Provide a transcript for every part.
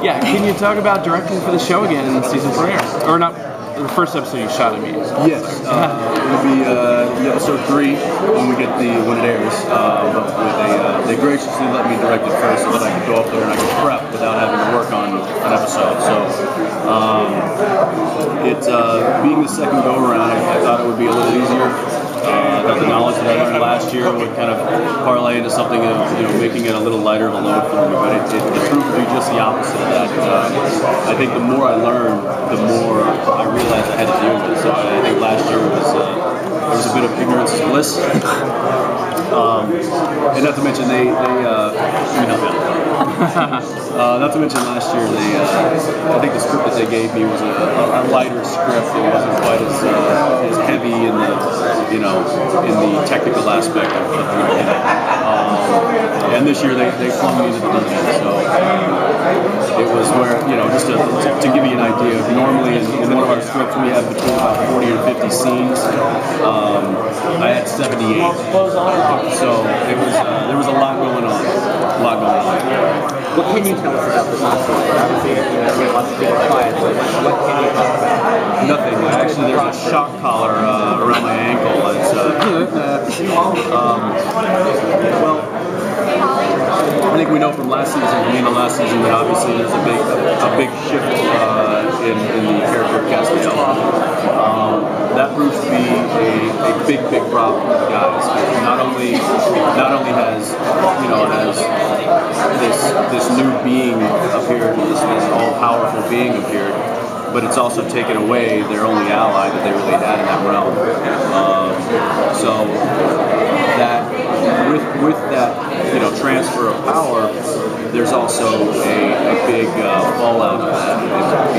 Yeah, can you talk about directing for the show again in the season premiere? Or not, the first episode you shot, I mean. Yes, it'll be episode 3 when it airs. But they graciously let me direct it first so that I could go up there and I could prep without having to work on an episode. So being the second go around, I thought it would be a little easier. That the knowledge that I learned last year would kind of parlay into something of, making it a little lighter of a load for me, but it proved to be just the opposite of that. I think the more I learned, the more I realized I had to deal with it. So I think last year there was a bit of ignorance is bliss. And not to mention not to mention last year I think the script that they gave me was a lighter script. It wasn't quite as heavy in the technical aspect of doing it. And this year they flung me into the deep end. So it was where, just to give you an idea, normally in one of our scripts we have between about 40 or 50 scenes. I had 78. So there was a lot going on. What can you tell us about this episode? Obviously, we have lots of people quiet, but what can you tell us about it? Nothing. Actually, there's a shock collar around my ankle. It's, I think we know from last season, that obviously there's a big shift in the character of Castiel. That proves to be a big problem for the guys. Not only has this new being appeared, this all-powerful being appeared, but it's also taken away their only ally that they really had in that realm. So that with that transfer of power, there's also a big fallout of that,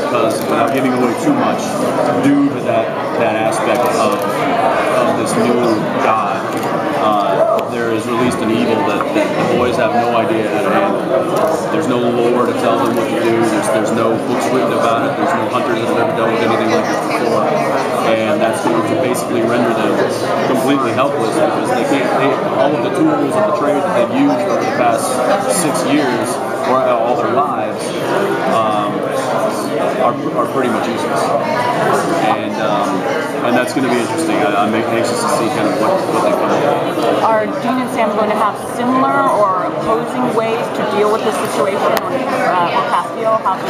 because without giving away too much, due to that aspect of this new god, there is released an evil that the boys have no idea how to handle. There's no lore to tell them what to do. There's no books written about it. There's no hunters that have ever dealt with anything like this before, and that's going to basically render them completely helpless, because all of the tools of the trade that they've used over the past 6 years, or all their lives, are pretty much useless. And that's going to be interesting. I'm anxious to see kind of what they come up with. Are Dean and Sam going to have similar or opposing ways to deal with this situation, or Castiel, how to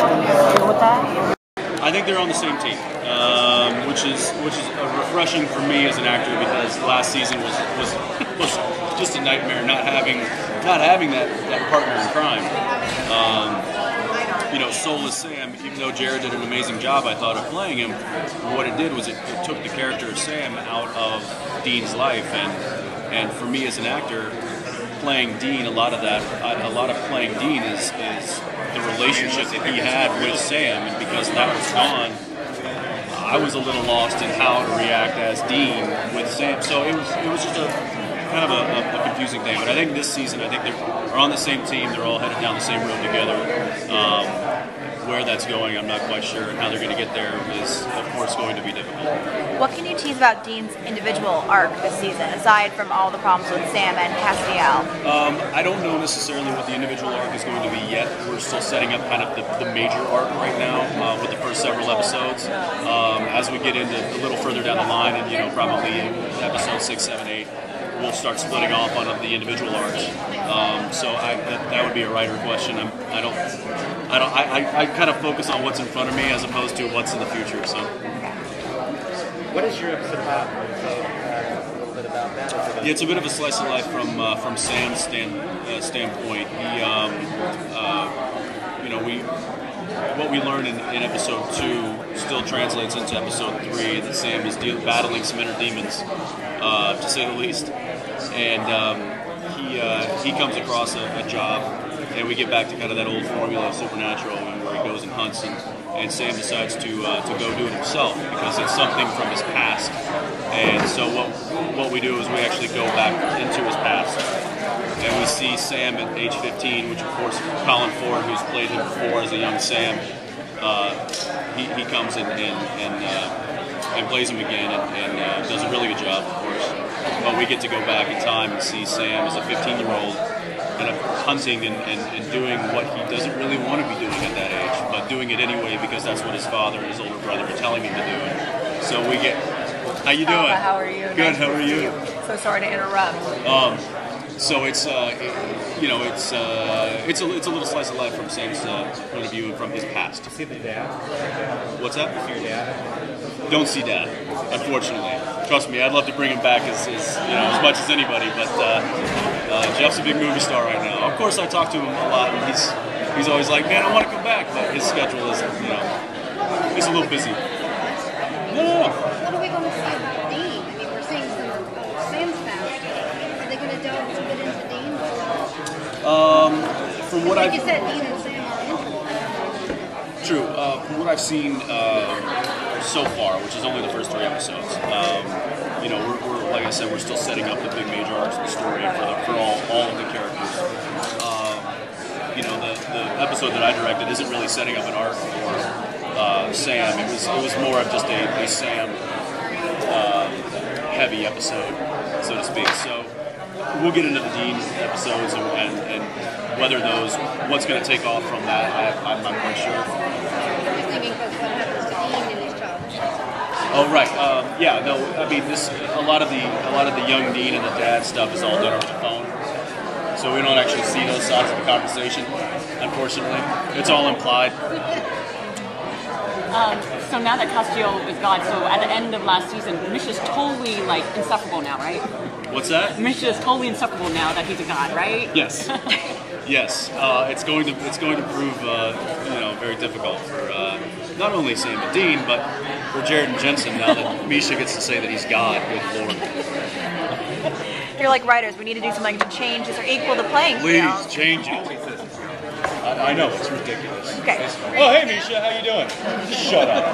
deal with that? I think they're on the same team, which is refreshing for me as an actor, because last season was just a nightmare not having that partner in crime. Soulless Sam, even though Jared did an amazing job, I thought, of playing him, what it did was it took the character of Sam out of Dean's life, and for me as an actor, playing Dean, a lot of playing Dean is the relationship that he had with Sam, and because that was gone, I was a little lost in how to react as Dean with Sam. So it was just kind of a confusing thing. But I think this season, they're on the same team. They're all headed down the same road together. Where that's going, I'm not quite sure, and how they're going to get there is, of course, going to be difficult. What can you tease about Dean's individual arc this season, aside from all the problems with Sam and Castiel? I don't know necessarily what the individual arc is going to be yet. We're still setting up kind of the major arc right now with the first several episodes. As we get into a little further down the line, and probably episode 6, 7, 8, we'll start splitting off on the individual arcs. So that would be a writer question. I kind of focus on what's in front of me as opposed to what's in the future. So. What is your episode about? A little bit about that. Yeah, it's a bit of a slice of life from Sam's standpoint. What we learned in episode 2 still translates into episode 3. That Sam is battling some inner demons, to say the least, and he comes across a job, and we get back to kind of that old formula of Supernatural, where he goes and hunts, and Sam decides to go do it himself because it's something from his past. And so what we do is we actually go back into his past, and we see Sam at age 15, which of course Colin Ford, who's played him before as a young Sam, he comes and plays him again and does a really good job, of course. But we get to go back in time and see Sam as a 15-year-old kind of hunting and doing what he doesn't really want to be doing at that age. doing it anyway because that's what his father and his older brother are telling him to do. And so we get. How you doing? How are you? Good. How are you? So sorry to interrupt. So it's it's a little slice of life from Sam's point of view and from his past. See the dad? What's that? See your dad? Don't see Dad, unfortunately. Trust me, I'd love to bring him back as much as anybody, but Jeff's a big movie star right now. Of course, I talk to him a lot, and he's always like, "Man, I want to come back," but his schedule is, he's a little busy. No. What are we going to say about Dean? I mean, we're seeing some Sam's past. Are they going to delve a bit into Dean? From what Like I've you said, Dean and Sam are integral. True. From what I've seen so far, which is only the first 3 episodes, we're like I said, we're still setting up the big major arcs of the story for all of the characters. The episode that I directed isn't really setting up an arc for Sam. It was more of just a Sam heavy episode, so to speak. So we'll get into the Dean episodes and whether what's going to take off from that, I'm not quite sure. I'm thinking because what happens to Dean in his childhood. Oh right, yeah. No, I mean a lot of the young Dean and the dad stuff is all done over the phone, so we don't actually see those sides of the conversation. Unfortunately, it's all implied. So now that Castiel is God, so at the end of last season, Misha's totally insufferable now, right? What's that? Misha is totally insufferable now that he's a god, right? Yes. Yes. It's going to prove very difficult for not only Sam and Dean, but for Jared and Jensen now that Misha gets to say that he's God. Good Lord. You're like writers. We need to do something to change this or equal the playing field. Please change it. I know it's ridiculous. Okay. Oh hey Misha, how you doing? Shut up.